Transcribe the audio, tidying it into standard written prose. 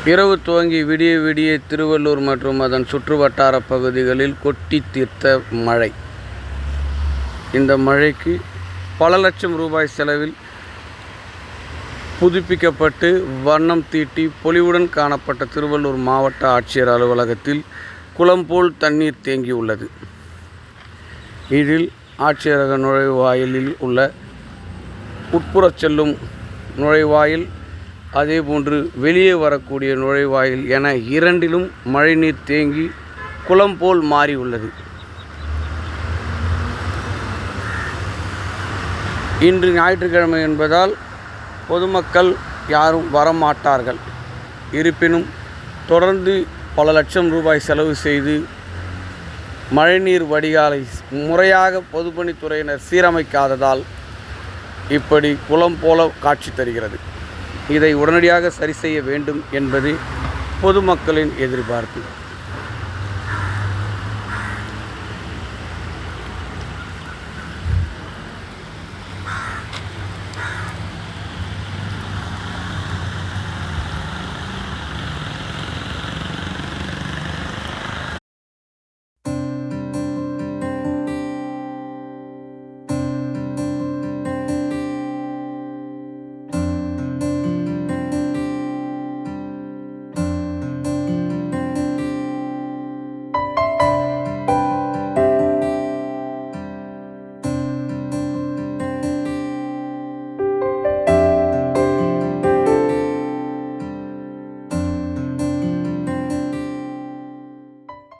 இரவு துவங்கி விடிய விடிய திருவள்ளூர் மற்றும் அதன் சுற்றுவட்டார பகுதிகளில் கொட்டி தீர்த்த மழை. இந்த மழைக்கு பல லட்சம் ரூபாய் செலவில் புதுப்பிக்கப்பட்டு வண்ணம் தீட்டி பொலிவுடன் காணப்பட்ட திருவள்ளூர் மாவட்ட ஆட்சியர் அலுவலகத்தில் குளம் போல் தண்ணீர் தேங்கியுள்ளது. இதில் ஆட்சியரக நுழைவாயிலில் உள்ள உட்புறச் செல்லும் நுழைவாயில், அதேபோன்று வெளியே வரக்கூடிய நுழைவாயில் என இரண்டிலும் மழைநீர் தேங்கி குளம் போல் மாறியுள்ளது. இன்று ஞாயிற்றுக்கிழமை என்பதால் பொதுமக்கள் யாரும் வரமாட்டார்கள். இருப்பினும் தொடர்ந்து பல லட்சம் ரூபாய் செலவு செய்து மழைநீர் வடிகாலை முறையாக பொதுப்பணித்துறையினர் சீரமைக்காததால் இப்படி குளம் போல காட்சி தருகிறது. இதை உடனடியாக சரி செய்ய வேண்டும் என்பது பொதுமக்களின் எதிர்பார்ப்பு.